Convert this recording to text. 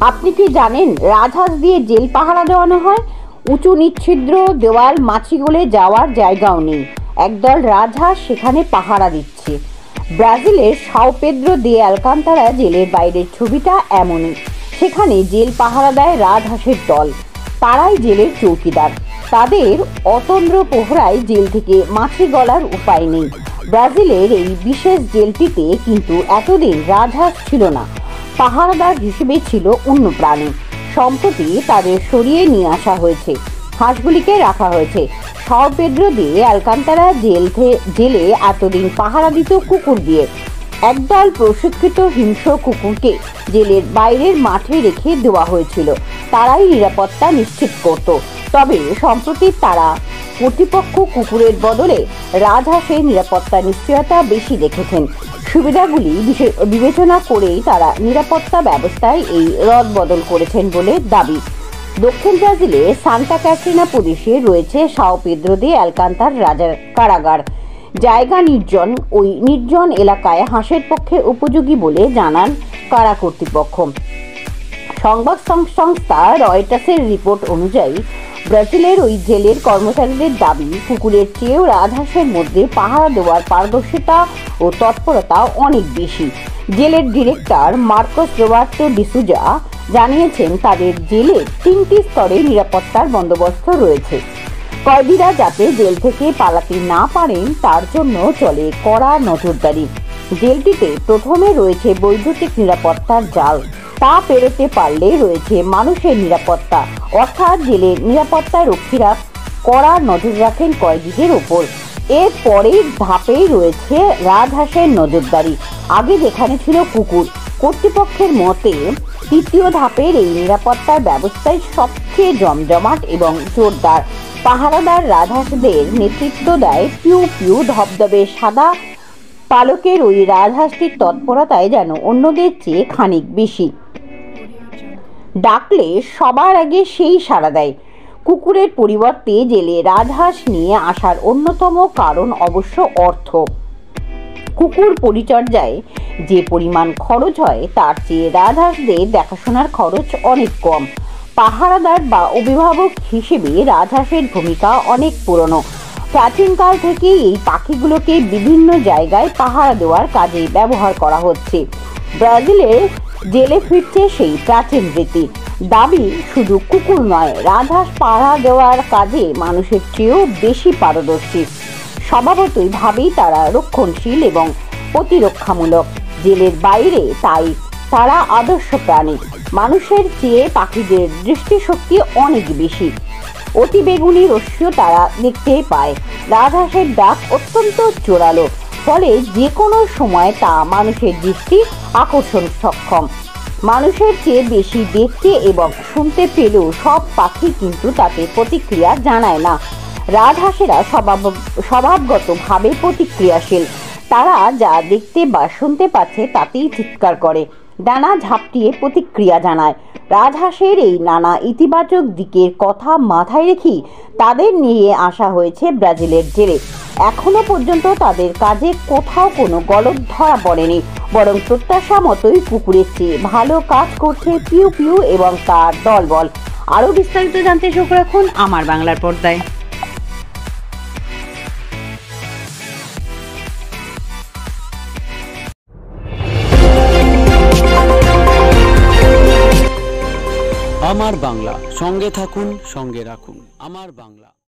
আপনি কি জানেন রাজহাঁস দিয়ে জেল পাহারা দেওয়ানো হয়? উঁচু নিচ্ছিদ্র দেওয়াল, মাছি গলে যাওয়ার জায়গাও নেই। একদল রাজহাঁস সেখানে পাহারা দিচ্ছে। ব্রাজিলের সাও পেদ্রো দে আলকান্তারা জেলের বাইরের ছবিটা এমনই। সেখানে জেল পাহারা দেয় রাজহাঁসের দল। তারাই জেলের চৌকিদার। তাদের অতন্দ্র প্রহরায় জেল থেকে মাছি গলার উপায় নেই। ব্রাজিলের এই বিশেষ জেলটিতে কিন্তু এতদিন রাজহাঁস ছিল না, পাহারাদার হিসেবে ছিল অন্য প্রাণী। সম্প্রতি তাদের সরিয়ে নিয়ে আসা হয়েছে, হাঁসগুলিকে রাখা হয়েছে। সাও পেদ্রো দে আলকান্তারা জেলে এতদিন পাহারা দিত কুকুর দিয়ে। একদল প্রশিক্ষিত হিংস্র কুকুরকে জেলের বাইরের মাঠে রেখে দেওয়া হয়েছিল। তারাই নিরাপত্তা নিশ্চিত করত। তবে সম্প্রতি তারা কর্তৃপক্ষ কুকুরের বদলে রাজহাঁসের নিরাপত্তা নিশ্চয়তা বেশি দেখেছেন। সুবিধাগুলি বিবেচনা করেই তারা নিরাপত্তা ব্যবস্থায় এই রদবদল করেছেন বলে দাবি। দক্ষিণ ব্রাজিলে সান্তা ক্যাটরিনা প্রদেশে রয়েছে সাও পেদ্রো দে আলকান্তার রাজার কারাগার। জায়গা নির্জন। ওই নির্জন এলাকায় হাঁসের পক্ষে উপযোগী বলে জানান কারা কর্তৃপক্ষ। সংবাদ সংস্থা রয়টার্সের রিপোর্ট অনুযায়ী ব্রাজিলের ওই জেলের কর্মচারীদের দাবি, কুকুরের চেয়েও রাজহাঁসের মধ্যে পাহারা দেওয়ার পারদর্শিতা ও তৎপরতা অনেক বেশি। জেলের ডিরেক্টর মার্কোস রোবার্তো ডিসুজা জানিয়েছেন, তাদের জেলে 3টি স্তরে নিরাপত্তার বন্দোবস্ত রয়েছে। কয়েদিরা যাতে জেল থেকে পালাতে না পারেন তার জন্য চলে কড়া নজরদারি। জেলটিতে প্রথমে রয়েছে বৈদ্যুতিক নিরাপত্তার জাল, তা পেরোতে পারলে রয়েছে মানুষের নিরাপত্তা, অর্থাৎ জেলের নিরাপত্তা রক্ষীরা কড়া নজর রাখেন কয়েদিদের ওপর। এর পরের ধাপেই রয়েছে রাজহাঁসের নজরদারি। আগে যেখানে ছিল কুকুর। কর্তৃপক্ষের মতে তৃতীয় ধাপের এই নিরাপত্তার ব্যবস্থায় সবচেয়ে জমজমাট এবং জোরদার। পাহারাদার রাজহাঁসদের নেতৃত্ব দেয় পিউ পিউ ধবধবে সাদা পালকের ওই রাজহাঁসটির তৎপরতায় যেন অন্যদের চেয়ে খানিক বেশি। ডাকলে সবার আগে সেই সাড়া দেয়। কুকুরের পরিবর্তে জেলে রাজহাঁস নিয়ে আসার অন্যতম কারণ অবশ্য অর্থ। কুকুর পরিচর্যায় যে পরিমাণ খরচ হয় তার চেয়ে রাজহাঁসদের দেখাশোনার খরচ অনেক কম। পাহারাদার বা অভিভাবক হিসেবে রাজহাঁসের ভূমিকা অনেক পুরনো। প্রাচীনকাল থেকে এই পাখিগুলোকে বিভিন্ন জায়গায় পাহারা দেওয়ার কাজে ব্যবহার করা হচ্ছে। ব্রাজিলের জেলে ফিরছে সেই প্রাচীন রীতি। দাবি, শুধু কুকুর নয়, রাজহাঁস পাহারা দেওয়ার কাজে মানুষের চেয়েও বেশি পারদর্শী। স্বভাবতই ভাবেই তারা রক্ষণশীল এবং প্রতিরক্ষামূলক। জেলের বাইরে তাই তারা আদর্শ প্রাণী। মানুষের চেয়ে পাখিদের দৃষ্টিশক্তি অনেক বেশি। অতিবেগুনি রশ্মিও তারা দেখতে পায়। রাজহাঁসের ডাক অত্যন্ত জোরালো, ফলে যে কোনো সময় তা মানুষের দৃষ্টি আকর্ষণ সক্ষম। মানুষের চেয়ে বেশি দেখতে এবং শুনতে পেলেও সব পাখি কিন্তু তাতে প্রতিক্রিয়া জানায় না। রাজহাঁসেরা স্বভাবগতভাবে প্রতিক্রিয়াশীল। তারা যা দেখতে বা শুনতে পাচ্ছে তাতেই চিৎকার করে, ডানা ঝাপটিয়ে প্রতিক্রিয়া জানায়। রাজহাঁসের এই নানা ইতিবাচক দিকের কথা মাথায় রেখেই তাদের নিয়ে আসা হয়েছে ব্রাজিলের জেলে। এখনো পর্যন্ত তাদের কাজে কোথাও কোনো গলদ ধরা পড়েনি, বরং প্রত্যাশা মতোই কুকুরের চেয়ে ভালো কাজ করছে পিউ পিউ এবং তার দলবল। আরও বিস্তারিত জানতে চোখ রাখুন আমার বাংলার পর্দায়। আমার বাংলা, সঙ্গে থাকুন, সঙ্গে রাখুন আমার বাংলা।